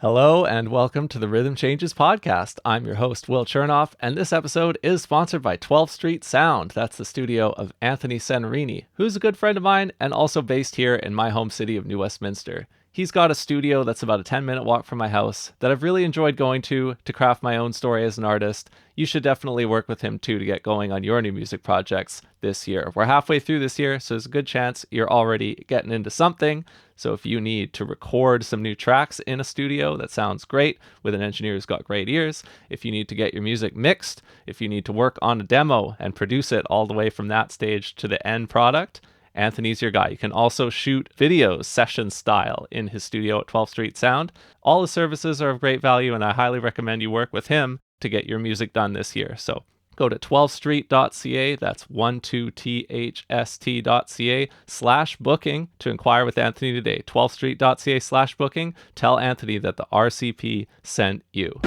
Hello and welcome to the Rhythm Changes podcast. I'm your host, Will Chernoff, and this episode is sponsored by 12th Street Sound. That's the studio of Anthony Senarini, who's a good friend of mine and also based here in my home city of New Westminster. He's got a studio that's about a 10-minute walk from my house that I've really enjoyed going to craft my own story as an artist. You should definitely work with him too to get going on your new music projects this year. We're halfway through this year, so there's a good chance you're already getting into something. So if you need to record some new tracks in a studio that sounds great with an engineer who's got great ears, if you need to get your music mixed, if you need to work on a demo and produce it all the way from that stage to the end product, Anthony's your guy. You can also shoot videos session style in his studio at 12th Street Sound. All his services are of great value, and I highly recommend you work with him to get your music done this year. So go to 12thstreet.ca, that's 12thst.ca/booking to inquire with Anthony today. 12thstreet.ca/booking. Tell Anthony that the RCP sent you.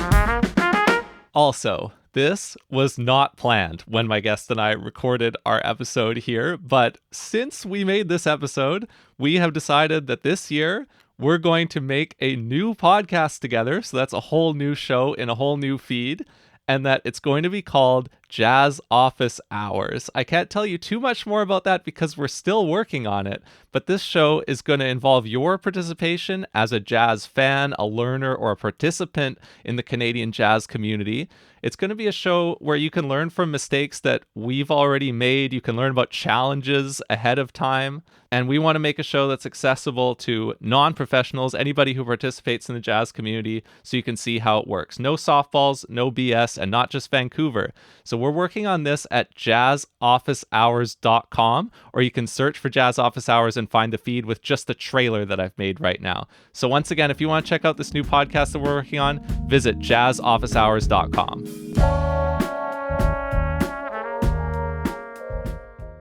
Also, this was not planned when my guest and I recorded our episode here, but since we made this episode, we have decided that this year we're going to make a new podcast together. So that's a whole new show in a whole new feed, and that it's going to be called Jazz Office Hours. I can't tell you too much more about that because we're still working on it, but this show is going to involve your participation as a jazz fan, a learner, or a participant in the Canadian jazz community. It's going to be a show where you can learn from mistakes that we've already made. You can learn about challenges ahead of time. And we want to make a show that's accessible to non-professionals, anybody who participates in the jazz community, so you can see how it works. No softballs, no BS, and not just Vancouver. So we're working on this at jazzofficehours.com, or you can search for Jazz Office Hours and find the feed with just the trailer that I've made right now. So once again, if you want to check out this new podcast that we're working on, visit jazzofficehours.com.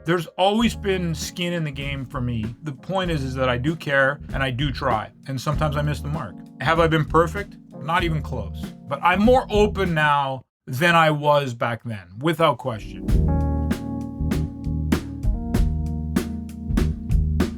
There's always been skin in the game for me. The point is that I do care and I do try. And sometimes I miss the mark. Have I been perfect? Not even close. But I'm more open now than I was back then, without question.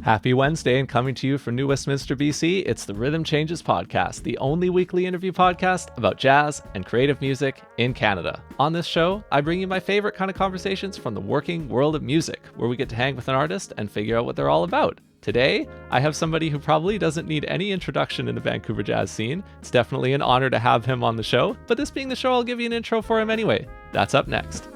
Happy Wednesday, and coming to you from New Westminster, BC, it's the Rhythm Changes podcast, the only weekly interview podcast about jazz and creative music in Canada. On this show, I bring you my favorite kind of conversations from the working world of music, where we get to hang with an artist and figure out what they're all about. Today, I have somebody who probably doesn't need any introduction in the Vancouver jazz scene. It's definitely an honor to have him on the show, but this being the show, I'll give you an intro for him anyway. That's up next.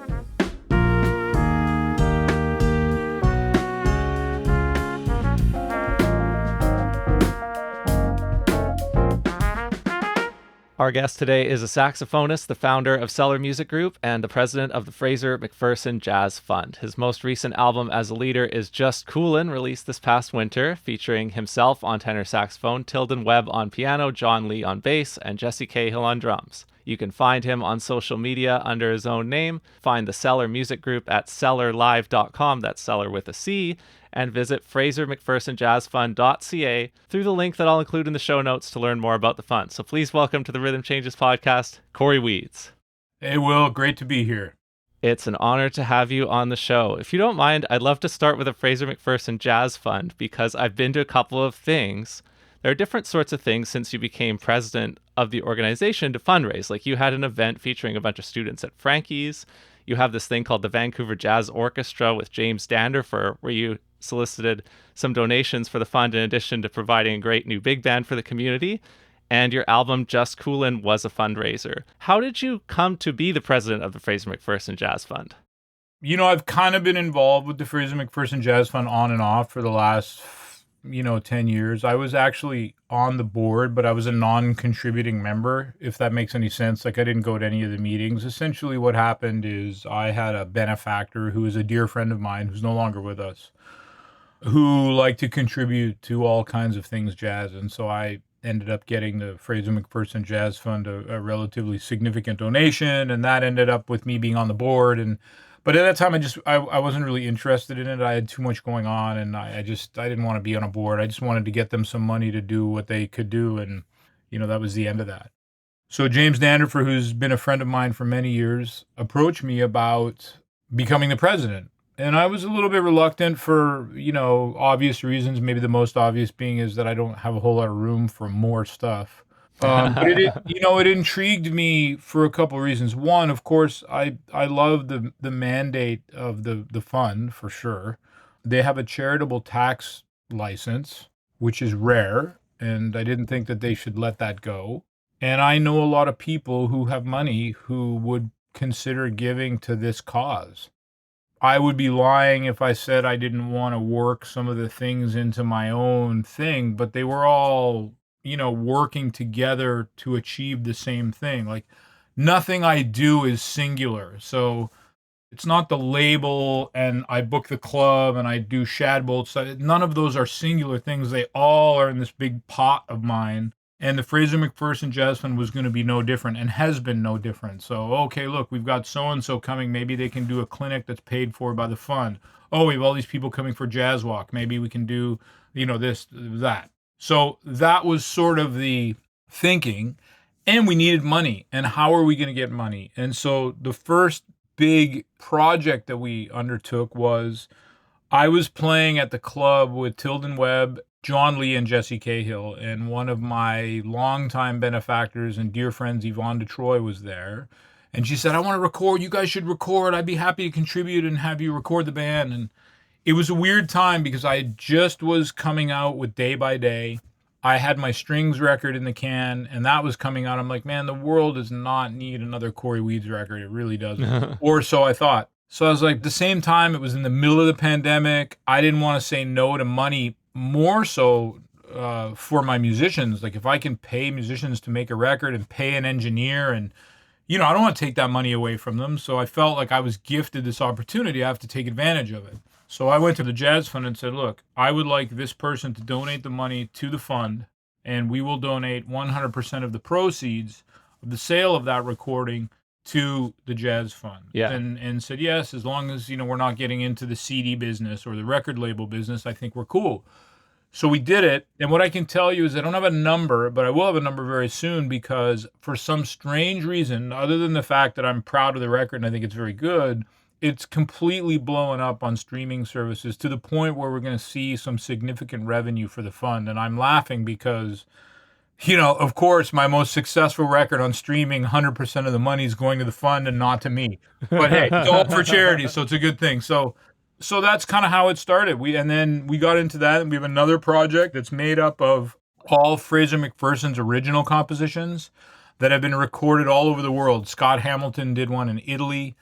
Our guest today is a saxophonist, the founder of Cellar Music Group, and the president of the Fraser MacPherson Jazz Fund. His most recent album as a leader is Just Coolin, released this past winter, featuring himself on tenor saxophone, Tilden Webb on piano, John Lee on bass, and Jesse Cahill on drums. You can find him on social media under his own name, find the Cellar Music Group at cellarlive.com, that's Cellar with a C, and visit FraserMacPhersonJazzFund.ca through the link that I'll include in the show notes to learn more about the fund. So please welcome to the Rhythm Changes podcast, Cory Weeds. Hey, Will, great to be here. It's an honor to have you on the show. If you don't mind, I'd love to start with the Fraser MacPherson Jazz Fund because I've been to a couple of things. There are different sorts of things since you became president of the organization to fundraise. Like you had an event featuring a bunch of students at Frankie's. You have this thing called the Vancouver Jazz Orchestra with James Danderfer, where you solicited some donations for the fund in addition to providing a great new big band for the community. And your album, Just Coolin, was a fundraiser. How did you come to be the president of the Fraser MacPherson Jazz Fund? You know, I've kind of been involved with the Fraser MacPherson Jazz Fund on and off for the last 10 years. I was actually on the board, but I was a non-contributing member, if that makes any sense. Like I didn't go to any of the meetings. Essentially what happened is I had a benefactor who is a dear friend of mine who's no longer with us, who liked to contribute to all kinds of things jazz. And so I ended up getting the Fraser MacPherson Jazz Fund a relatively significant donation, and that ended up with me being on the board. But at that time, I wasn't really interested in it. I had too much going on, and I didn't want to be on a board. I just wanted to get them some money to do what they could do, and that was the end of that. So James Danderfer, who's been a friend of mine for many years, approached me about becoming the president. And I was a little bit reluctant for, obvious reasons. Maybe the most obvious being is that I don't have a whole lot of room for more stuff. But it intrigued me for a couple of reasons. One, of course, I love the mandate of the fund for sure. They have a charitable tax license, which is rare, and I didn't think that they should let that go. And I know a lot of people who have money who would consider giving to this cause. I would be lying if I said I didn't want to work some of the things into my own thing, but they were all, working together to achieve the same thing. Like nothing I do is singular. So it's not the label and I book the club and I do shad bolts. None of those are singular things. They all are in this big pot of mine. And the Fraser MacPherson Jazz Fund was going to be no different and has been no different. So, okay, look, we've got so and so coming. Maybe they can do a clinic that's paid for by the fund. Oh, we have all these people coming for Jazz Walk. Maybe we can do, this, that. So that was sort of the thinking. And we needed money. And how are we going to get money? And so the first big project that we undertook was I was playing at the club with Tilden Webb, John Lee, and Jesse Cahill, and one of my longtime benefactors and dear friends, Yvonne DeTroy, was there. And she said, I want to record. You guys should record. I'd be happy to contribute and have you record the band. And it was a weird time because I just was coming out with Day by Day. I had my Strings record in the can, and that was coming out. I'm like, man, the world does not need another Cory Weeds record. It really doesn't. Or so I thought. So I was like, at the same time, it was in the middle of the pandemic. I didn't want to say no to money, more so for my musicians. Like, if I can pay musicians to make a record and pay an engineer, and, I don't want to take that money away from them. So I felt like I was gifted this opportunity. I have to take advantage of it. So I went to the Jazz Fund and said, look, I would like this person to donate the money to the fund, and we will donate 100% of the proceeds of the sale of that recording to the Jazz Fund. Yeah. And said, yes, as long as, we're not getting into the CD business or the record label business, I think we're cool. So we did it. And what I can tell you is I don't have a number, but I will have a number very soon because for some strange reason, other than the fact that I'm proud of the record and I think it's very good, it's completely blown up on streaming services to the point where we're going to see some significant revenue for the fund. And I'm laughing because, of course, my most successful record on streaming, 100% of the money is going to the fund and not to me. But hey, it's all for charity, so it's a good thing. So that's kind of how it started. And then we got into that, and we have another project that's made up of all Fraser MacPherson's original compositions that have been recorded all over the world. Scott Hamilton did one in Italy.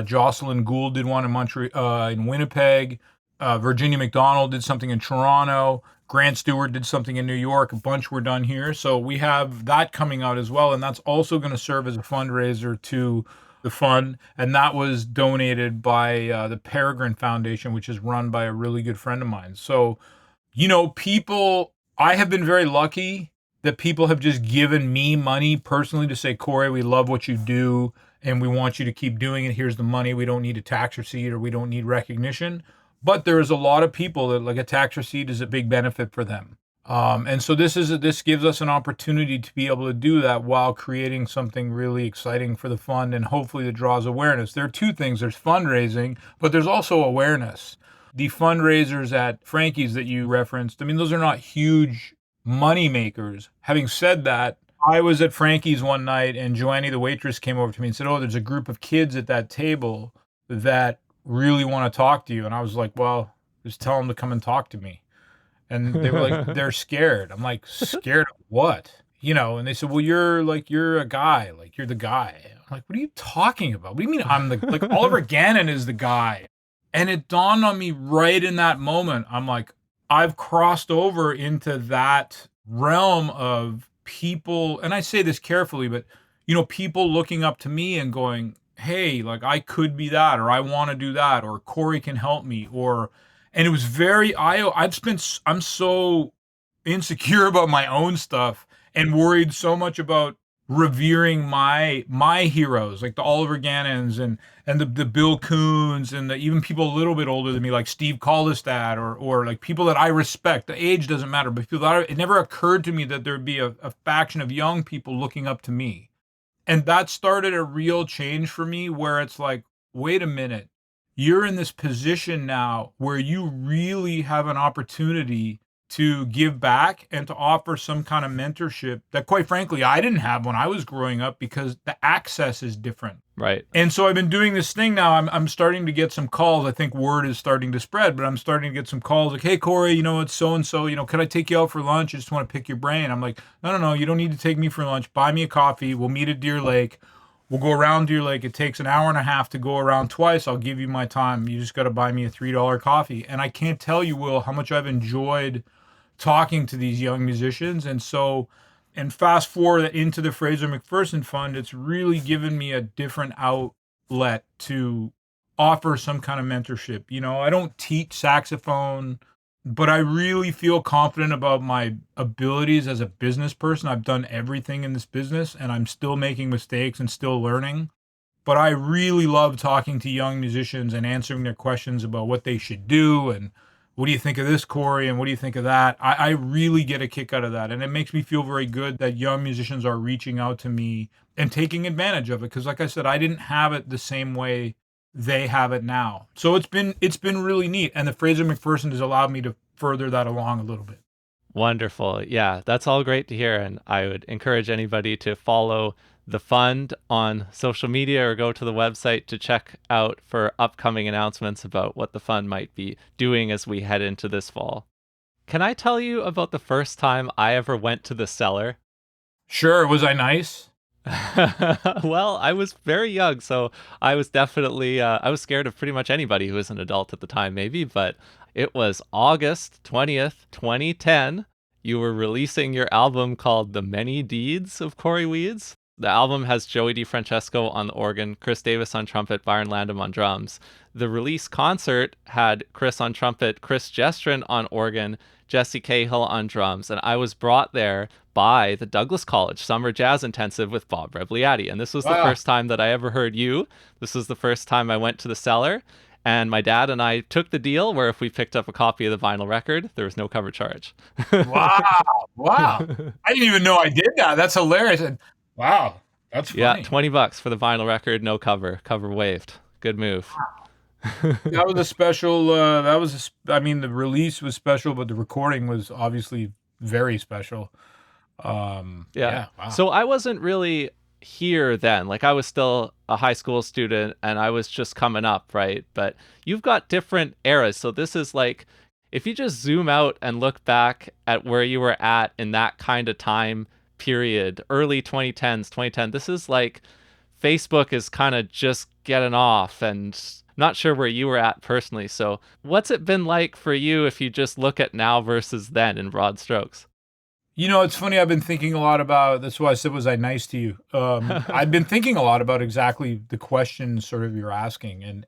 Jocelyn Gould did one in Winnipeg. Virginia McDonald did something in Toronto. Grant Stewart did something in New York. A bunch were done here. So we have that coming out as well. And that's also going to serve as a fundraiser to the fund. And that was donated by the Peregrine Foundation, which is run by a really good friend of mine. So, I have been very lucky that people have just given me money personally to say, Cory, we love what you do and we want you to keep doing it. Here's the money. We don't need a tax receipt or we don't need recognition. But there is a lot of people that like a tax receipt is a big benefit for them. And so this gives us an opportunity to be able to do that while creating something really exciting for the fund and hopefully that draws awareness. There are two things. There's fundraising, but there's also awareness. The fundraisers at Frankie's that you referenced, those are not huge money makers. Having said that, I was at Frankie's one night and Joannie, the waitress, came over to me and said, oh, there's a group of kids at that table that really want to talk to you. And I was like, well, just tell them to come and talk to me. And they were like, they're scared. I'm like, scared of what? And they said, well, you're a guy, like you're the guy. I'm like, what are you talking about? What do you mean I'm like Oliver Gannon is the guy? And it dawned on me right in that moment. I'm like, I've crossed over into that realm of people, and I say this carefully, but people looking up to me and going, hey, like I could be that, or I want to do that, or Cory can help me, and it was very, I'm so insecure about my own stuff and worried so much about revering my heroes, like the Oliver Gannons and the Bill Coons and even people a little bit older than me, like Steve Collestad or like people that I respect. The age doesn't matter, but people that it never occurred to me that there'd be a faction of young people looking up to me. And that started a real change for me where it's like, wait a minute, you're in this position now where you really have an opportunity to give back and to offer some kind of mentorship that, quite frankly, I didn't have when I was growing up because the access is different. Right. And so I've been doing this thing now. I'm starting to get some calls. I think word is starting to spread, but I'm starting to get some calls like, "Hey, Cory, it's so and so. Could I take you out for lunch? I just want to pick your brain." I'm like, "No, no, no. You don't need to take me for lunch. Buy me a coffee. We'll meet at Deer Lake. We'll go around Deer Lake. It takes an hour and a half to go around twice. I'll give you my time. You just got to buy me a $3 coffee." And I can't tell you, Will, how much I've enjoyed talking to these young musicians. And fast forward into the Fraser MacPherson Fund, it's really given me a different outlet to offer some kind of mentorship. I don't teach saxophone, but I really feel confident about my abilities as a business person. I've done everything in this business and I'm still making mistakes and still learning. But I really love talking to young musicians and answering their questions about what they should do and what do you think of this, Cory, and what do you think of that? I really get a kick out of that. And it makes me feel very good that young musicians are reaching out to me and taking advantage of it. Because like I said, I didn't have it the same way they have it now. So it's been really neat. And the Fraser MacPherson has allowed me to further that along a little bit. Wonderful. Yeah, that's all great to hear. And I would encourage anybody to follow the fund on social media or go to the website to check out for upcoming announcements about what the fund might be doing as we head into this fall. Can I tell you about the first time I ever went to the Cellar? Sure. Was I nice? Well, I was very young, so I was definitely I was scared of pretty much anybody who was an adult at the time, maybe, but it was August 20th, 2010. You were releasing your album called The Many Deeds of Cory Weeds. The album has Joey DeFrancesco on the organ, Chris Davis on trumpet, Byron Landam on drums. The release concert had Chris on trumpet, Chris Gestrin on organ, Jesse Cahill on drums, and I was brought there by the Douglas College Summer Jazz Intensive with Bob Rebliati. And this was the Wow. first time that I ever heard you. This was the first time I went to the Cellar. And my dad and I took the deal where if we picked up a copy of the vinyl record, there was no cover charge. Wow. Wow. I didn't even know I did that. That's hilarious. Wow. That's Yeah, funny. $20 for the vinyl record, no cover. Cover waived. Good move. That was a special, I mean, the release was special, but the recording was obviously very special. Yeah. Wow. So I wasn't really here then. Like I was still a high school student and I was just coming up, right? But you've got different eras. So this is like, if you just zoom out and look back at where you were at in that kind of time period, early 2010s, 2010, this is like Facebook is kind of just getting off and not sure where you were at personally. So what's it been like for you if you just look at now versus then in broad strokes? It's funny. I've been thinking a lot about, that's why I said, was I nice to you? I've been thinking a lot about exactly the question sort of you're asking. And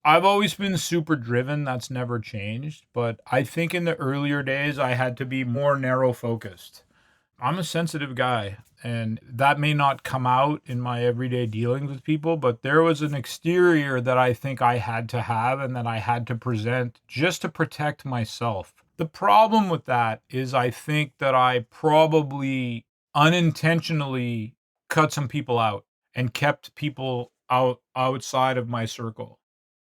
I've always been super driven. That's never changed. But I think in the earlier days, I had to be more narrow focused. I'm a sensitive guy, and that may not come out in my everyday dealings with people, but there was an exterior that I think I had to have and that I had to present just to protect myself. The problem with that is I think that I probably unintentionally cut some people out and kept people outside of my circle.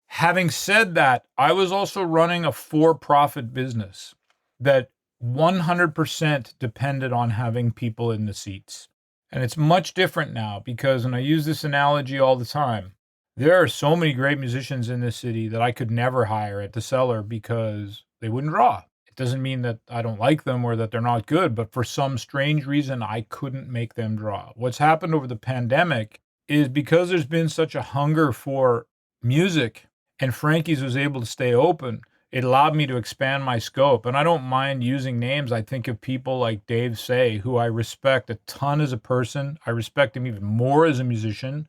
Having said that, I was also running a for-profit business that 100% depended on having people in the seats. And it's much different now because, and I use this analogy all the time, there are so many great musicians in this city that I could never hire at the Cellar because they wouldn't draw. It doesn't mean that I don't like them or that they're not good, but for some strange reason, I couldn't make them draw. What's happened over the pandemic is because there's been such a hunger for music and Frankie's was able to stay open, it allowed me to expand my scope. And I don't mind using names. I think of people like Dave Say, who I respect a ton as a person. I respect him even more as a musician.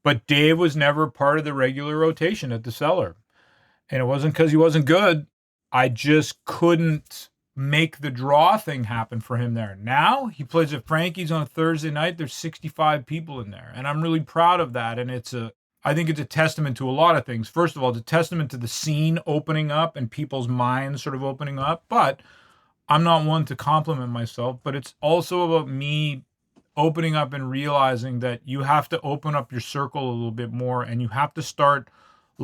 But Dave was never part of the regular rotation at the Cellar. And it wasn't because he wasn't good. I just couldn't make the draw thing happen for him there. Now he plays at Frankie's on a Thursday night. There's 65 people in there. And I'm really proud of that. And I think it's a testament to a lot of things. First of all, it's a testament to the scene opening up and people's minds sort of opening up. But I'm not one to compliment myself, but it's also about me opening up and realizing that you have to open up your circle a little bit more and you have to start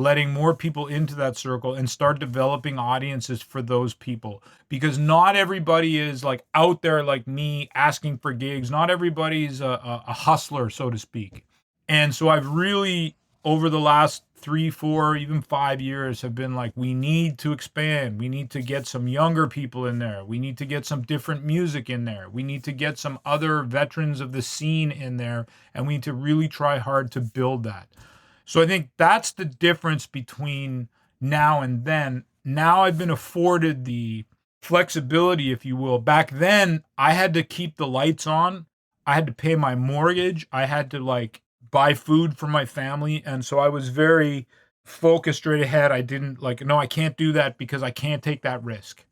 letting more people into that circle and start developing audiences for those people, because not everybody is like out there like me asking for gigs. Not everybody's a hustler, so to speak. And so I've really, over the last 3, 4, even 5 years, have been like, we need to expand. We need to get some younger people in there. We need to get some different music in there. We need to get some other veterans of the scene in there. And we need to really try hard to build that. So I think that's the difference between now and then. Now I've been afforded the flexibility, if you will. Back then, I had to keep the lights on. I had to pay my mortgage. I had to like buy food for my family. And so I was very focused straight ahead. I didn't like, no, I can't do that because I can't take that risk.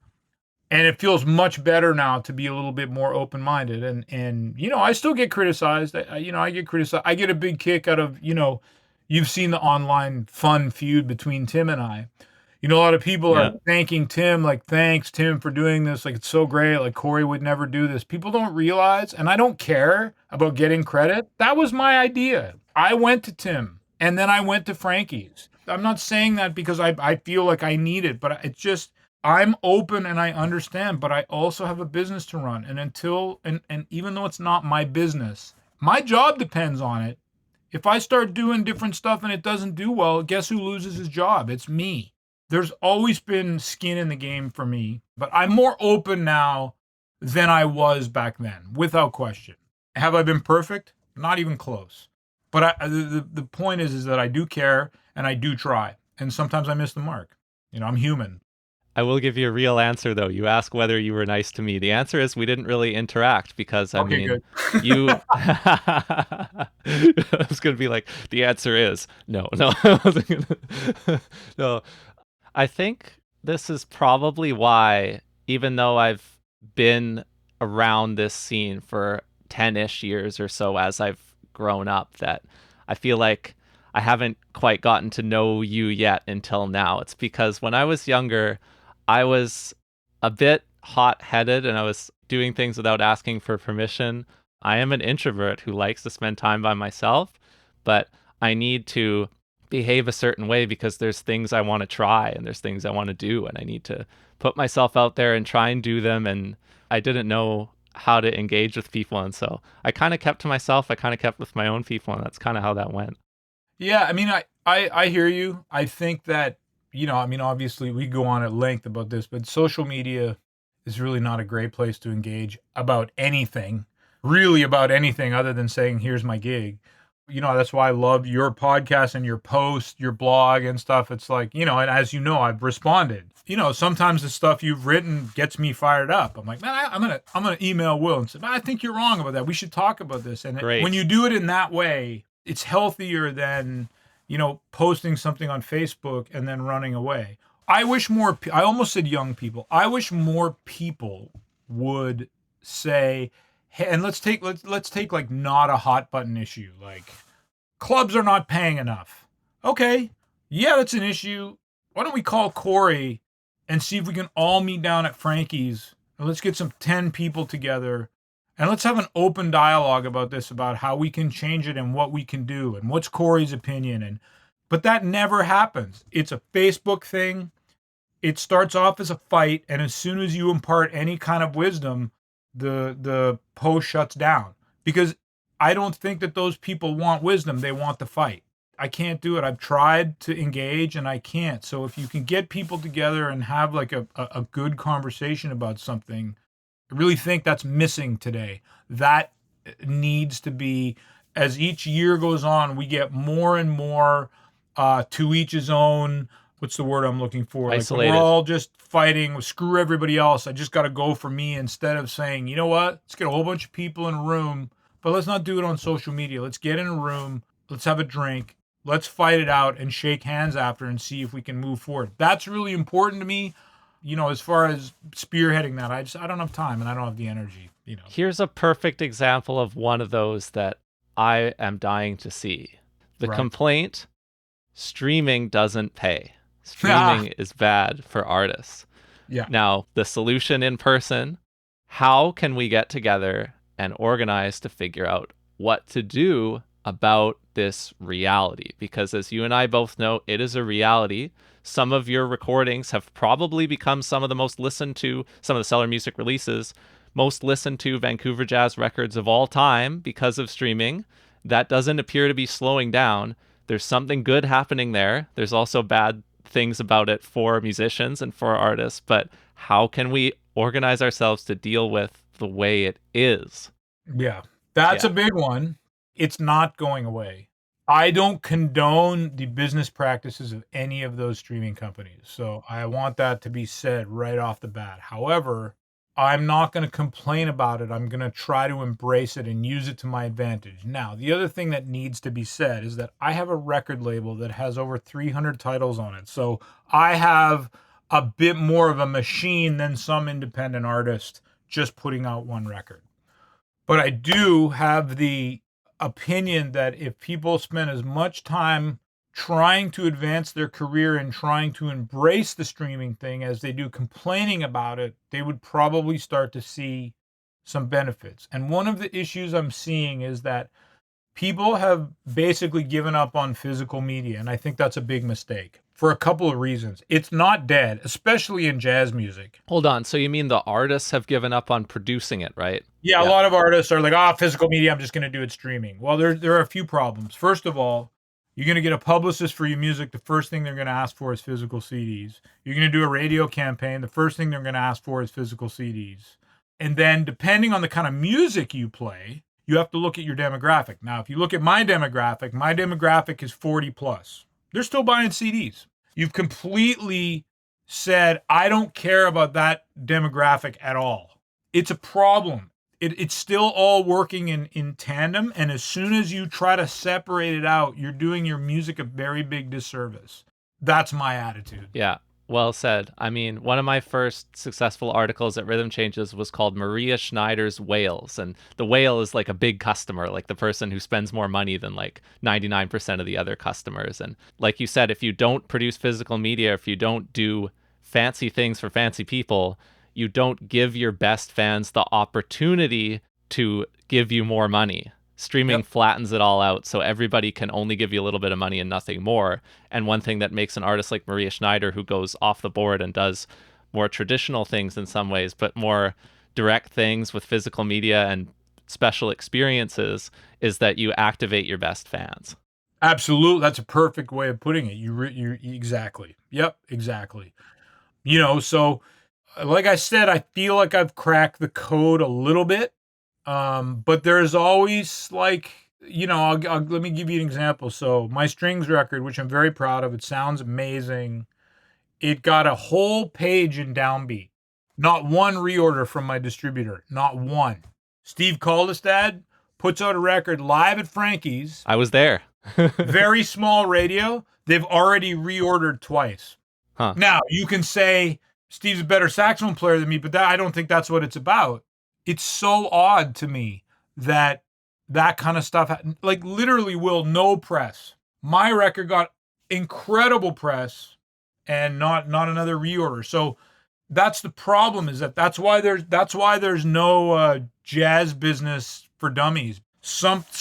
And it feels much better now to be a little bit more open-minded. And I still get criticized. I get criticized. I get a big kick out of, you've seen the online fun feud between Tim and I. A lot of people are thanking Tim, like, thanks, Tim, for doing this. Like, it's so great. Like, Cory would never do this. People don't realize, and I don't care about getting credit. That was my idea. I went to Tim, and then I went to Frankie's. I'm not saying that because I feel like I need it, but it's just, I'm open and I understand, but I also have a business to run. And even though it's not my business, my job depends on it. If I start doing different stuff and it doesn't do well, guess who loses his job? It's me. There's always been skin in the game for me, but I'm more open now than I was back then, without question. Have I been perfect? Not even close. But the point is that I do care and I do try. And sometimes I miss the mark. I'm human. I will give you a real answer, though. You ask whether you were nice to me. The answer is we didn't really interact because, Good. you... I was going to be like, the answer is no. I wasn't gonna... No. I think this is probably why, even though I've been around this scene for 10-ish years or so as I've grown up, that I feel like I haven't quite gotten to know you yet until now. It's because when I was younger, I was a bit hot-headed and I was doing things without asking for permission. I am an introvert who likes to spend time by myself, but I need to behave a certain way because there's things I want to try and there's things I want to do, and I need to put myself out there and try and do them. And I didn't know how to engage with people, and so I kind of kept to myself. I kind of kept with my own people, and that's kind of how that went. Yeah, I mean, I hear you. I think that, obviously we go on at length about this, but social media is really not a great place to engage about anything, really about anything other than saying, here's my gig. That's why I love your podcast and your post, your blog and stuff. It's like, and as you know, I've responded. Sometimes the stuff you've written gets me fired up. I'm like, man, I'm gonna email Will and say, man, I think you're wrong about that. We should talk about this. And when you do it in that way, it's healthier than, posting something on Facebook and then running away. I wish more, I almost said young people. I wish more people would say, hey, and let's take like not a hot button issue, like clubs are not paying enough. Okay, yeah, that's an issue. Why don't we call Cory and see if we can all meet down at Frankie's, and let's get some 10 people together and let's have an open dialogue about this, about how we can change it and what we can do and what's Cory's opinion. But that never happens. It's a Facebook thing. It starts off as a fight, and as soon as you impart any kind of wisdom, the post shuts down, because I don't think that those people want wisdom. They want the fight. I can't do it. I've tried to engage and I can't. So if you can get people together and have like a good conversation about something, I really think that's missing today. That needs to be, as each year goes on, we get more and more to each his own. What's the word I'm looking for? Isolated. Like, we're all just fighting. Screw everybody else. I just got to go for me, instead of saying, you know what? Let's get a whole bunch of people in a room, but let's not do it on social media. Let's get in a room. Let's have a drink. Let's fight it out and shake hands after and see if we can move forward. That's really important to me. As far as spearheading that, I don't have time and I don't have the energy. Here's a perfect example of one of those that I am dying to see. The complaint: streaming doesn't pay. Streaming is bad for artists. Yeah. Now, the solution in person: how can we get together and organize to figure out what to do about this reality, because as you and I both know, it is a reality. Some of your recordings have probably become some of the most listened to, some of the Cellar Music releases, most listened to Vancouver jazz records of all time because of streaming. That doesn't appear to be slowing down. There's something good happening there. There's also bad things about it for musicians and for artists, but how can we organize ourselves to deal with the way it is? Yeah, that's Yeah. a big one. It's not going away. I don't condone the business practices of any of those streaming companies. So I want that to be said right off the bat. However, I'm not going to complain about it. I'm going to try to embrace it and use it to my advantage. Now, the other thing that needs to be said is that I have a record label that has over 300 titles on it. So I have a bit more of a machine than some independent artist just putting out one record. But I do have the opinion that if people spend as much time trying to advance their career and trying to embrace the streaming thing as they do complaining about it, they would probably start to see some benefits. And one of the issues I'm seeing is that people have basically given up on physical media, and I think that's a big mistake for a couple of reasons. It's not dead, especially in jazz music. Hold on. So you mean the artists have given up on producing it, right? Yeah, a lot of artists are like, physical media, I'm just going to do it streaming. Well, there are a few problems. First of all, you're going to get a publicist for your music. The first thing they're going to ask for is physical CDs. You're going to do a radio campaign. The first thing they're going to ask for is physical CDs. And then depending on the kind of music you play, you have to look at your demographic. Now, if you look at my demographic is 40 plus. They're still buying CDs. You've completely said, I don't care about that demographic at all. It's a problem. It's still all working in tandem. And as soon as you try to separate it out, you're doing your music a very big disservice. That's my attitude. Yeah. Well said. I mean, one of my first successful articles at Rhythm Changes was called Maria Schneider's Whales. And the whale is like a big customer, like the person who spends more money than like 99% of the other customers. And like you said, if you don't produce physical media, if you don't do fancy things for fancy people, you don't give your best fans the opportunity to give you more money. Streaming flattens it all out, so everybody can only give you a little bit of money and nothing more. And one thing that makes an artist like Maria Schneider, who goes off the board and does more traditional things in some ways, but more direct things with physical media and special experiences, is that you activate your best fans. Absolutely. That's a perfect way of putting it. You exactly. Yep, exactly. So like I said, I feel like I've cracked the code a little bit. But there's always like, let me give you an example. So my strings record, which I'm very proud of, it sounds amazing. It got a whole page in downbeat. Not one reorder from my distributor. Not one. Steve Caldestad puts out a record live at Frankie's. I was there. Very small radio. They've already reordered twice. Huh. Now, you can say Steve's a better saxophone player than me, but I don't think that's what it's about. It's so odd to me that kind of stuff, like literally no press. My record got incredible press and not another reorder. So that's the problem, is that's why there's no jazz business for dummies.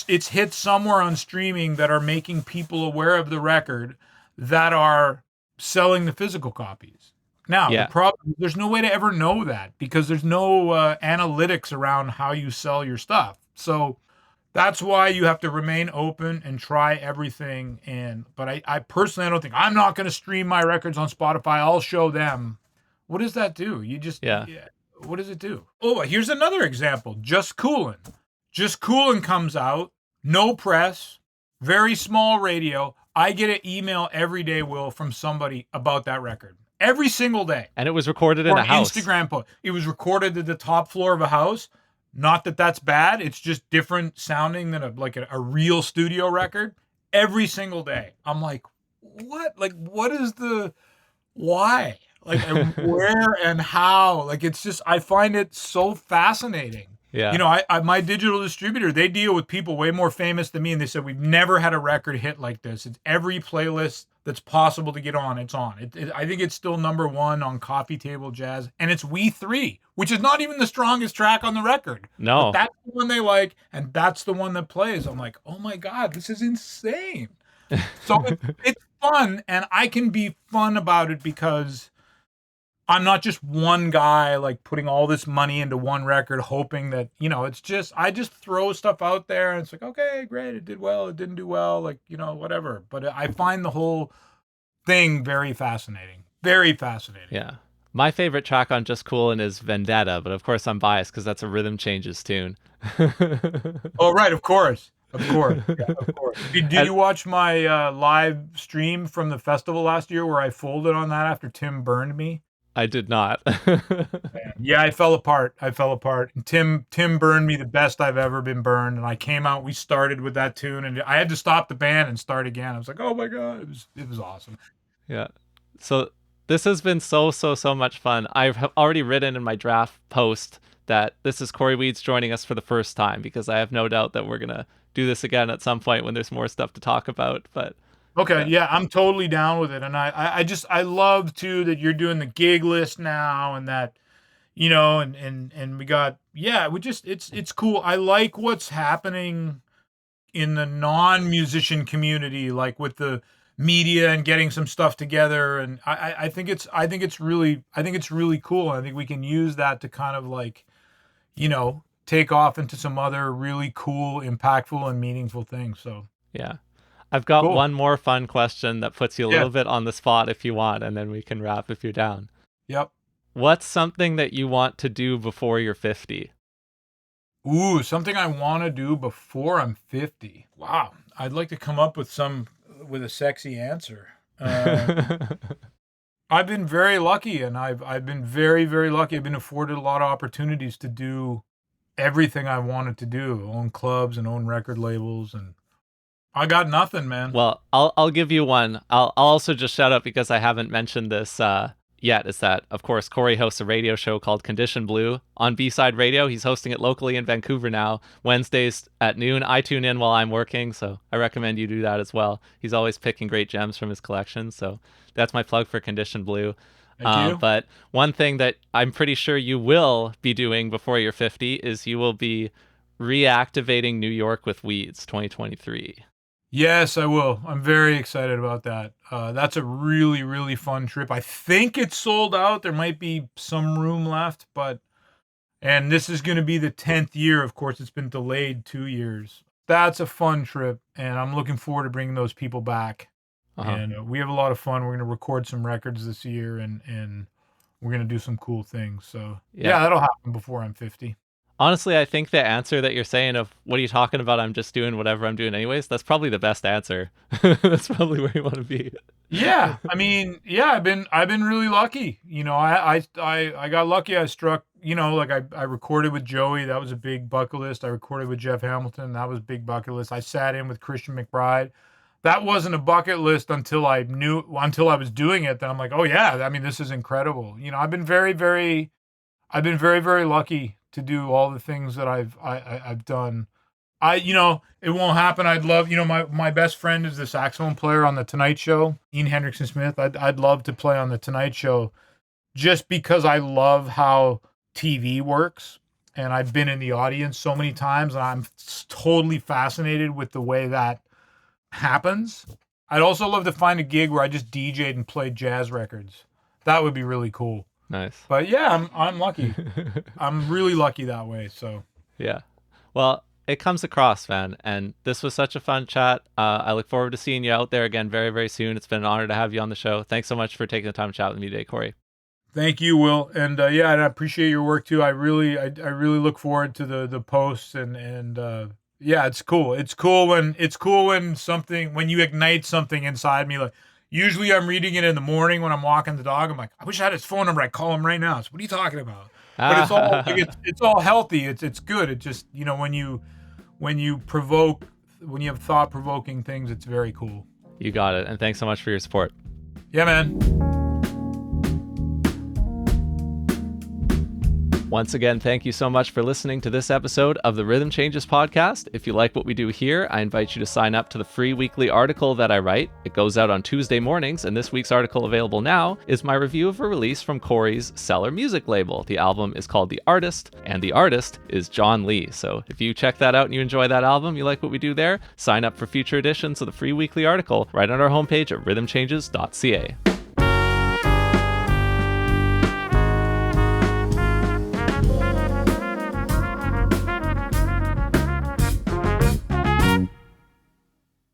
It's hit somewhere on streaming that are making people aware of the record that are selling the physical copies. Now, the problem, there's no way to ever know that because there's no analytics around how you sell your stuff. So that's why you have to remain open and try everything. But I personally, I don't think I'm not going to stream my records on Spotify. I'll show them. What does that do? What does it do? Oh, here's another example. Just Coolin. Just Coolin comes out, no press, very small radio. I get an email every day, Will, from somebody about that record. Every single day. And it was recorded in a house. Instagram post. It was recorded at the top floor of a house. Not that that's bad. It's just different sounding than a real studio record. Every single day. I'm like, what? Like, what is why? Like, where and how? Like, it's just, I find it so fascinating. Yeah. My digital distributor, they deal with people way more famous than me, and they said, we've never had a record hit like this. It's every playlist that's possible to get on, it's on. I think it's still number one on Coffee Table Jazz, and it's We Three, which is not even the strongest track on the record. But No. that's the one they like, and that's the one that plays. I'm like, oh my God, this is insane. So it's fun, and I can be fun about it because I'm not just one guy like putting all this money into one record, hoping that, it's just, I just throw stuff out there and it's like, okay, great. It did well. It didn't do well. Like, whatever. But I find the whole thing very fascinating. Very fascinating. Yeah. My favorite track on Just Coolin is Vendetta, but of course I'm biased because that's a Rhythm Changes tune. Oh, right. Of course. Of course. Yeah, of course. Did you watch my live stream from the festival last year where I folded on that after Tim burned me? I did not. Yeah, I fell apart. And Tim burned me the best I've ever been burned. And I came out, we started with that tune, and I had to stop the band and start again. I was like, oh my God, it was awesome. Yeah. So this has been so much fun. I've already written in my draft post that this is Cory Weeds joining us for the first time, because I have no doubt that we're gonna do this again at some point when there's more stuff to talk about. But okay, yeah, I'm totally down with it. And I love too that you're doing the gig list now, and that, and we got, yeah, it's cool. I like what's happening in the non-musician community, like with the media and getting some stuff together. And I think it's really cool. I think we can use that to kind of like, take off into some other really cool, impactful and meaningful things. So yeah. I've got cool. one more fun question that puts you a little bit on the spot if you want, and then we can wrap if you're down. Yep. What's something that you want to do before you're 50? Ooh, something I want to do before I'm 50. Wow. I'd like to come up with a sexy answer. I've been very lucky, and I've been very, very lucky. I've been afforded a lot of opportunities to do everything I wanted to do, own clubs and own record labels, and I got nothing, man. Well, I'll give you one. I'll also just shout out, because I haven't mentioned this yet, is that, of course, Cory hosts a radio show called Condition Blue on B-Side Radio. He's hosting it locally in Vancouver now, Wednesdays at noon. I tune in while I'm working, so I recommend you do that as well. He's always picking great gems from his collection, so that's my plug for Condition Blue. Thank you. But one thing that I'm pretty sure you will be doing before you're 50 is you will be reactivating New York with Weeds 2023. Yes, I will. I'm very excited about that. That's a really, really fun trip. I think it's sold out. There might be some room left, and this is going to be the 10th year. Of course, it's been delayed 2 years. That's a fun trip, and I'm looking forward to bringing those people back. Uh-huh. And we have a lot of fun. We're going to record some records this year, and we're going to do some cool things. So yeah, that'll happen before I'm 50. Honestly, I think the answer that you're saying of, what are you talking about, I'm just doing whatever I'm doing anyways, that's probably the best answer. That's probably where you want to be. Yeah. I mean, yeah, I've been really lucky. I got lucky. I struck, like I recorded with Joey. That was a big bucket list. I recorded with Jeff Hamilton. That was a big bucket list. I sat in with Christian McBride. That wasn't a bucket list until I was doing it. Then I'm like, oh yeah, I mean, this is incredible. I've been very, very lucky to do all the things that I've done. It won't happen. I'd love, my best friend is the saxophone player on the Tonight Show, Ian Hendrickson Smith. I'd love to play on the Tonight Show, just because I love how TV works, and I've been in the audience so many times, and I'm totally fascinated with the way that happens. I'd also love to find a gig where I just DJ'd and played jazz records. That would be really cool. Nice. But yeah, I'm lucky. I'm really lucky that way. So yeah. Well, it comes across, man. And this was such a fun chat. I look forward to seeing you out there again very, very soon. It's been an honor to have you on the show. Thanks so much for taking the time to chat with me today, Cory. Thank you, Will. And yeah, and I appreciate your work too. I really look forward to the posts, and yeah, it's cool. It's cool when you ignite something inside me. Like, usually I'm reading it in the morning when I'm walking the dog. I'm like, I wish I had his phone number. I'd call him right now. So what are you talking about? But it's all it's all healthy. It's good. It just, when you have thought-provoking things, it's very cool. You got it. And thanks so much for your support. Yeah, man. Once again, thank you so much for listening to this episode of the Rhythm Changes podcast. If you like what we do here, I invite you to sign up to the free weekly article that I write. It goes out on Tuesday mornings, and this week's article available now is my review of a release from Cory's Cellar music label. The album is called The Artist, and the artist is John Lee. So if you check that out and you enjoy that album, you like what we do there, sign up for future editions of the free weekly article right on our homepage at rhythmchanges.ca.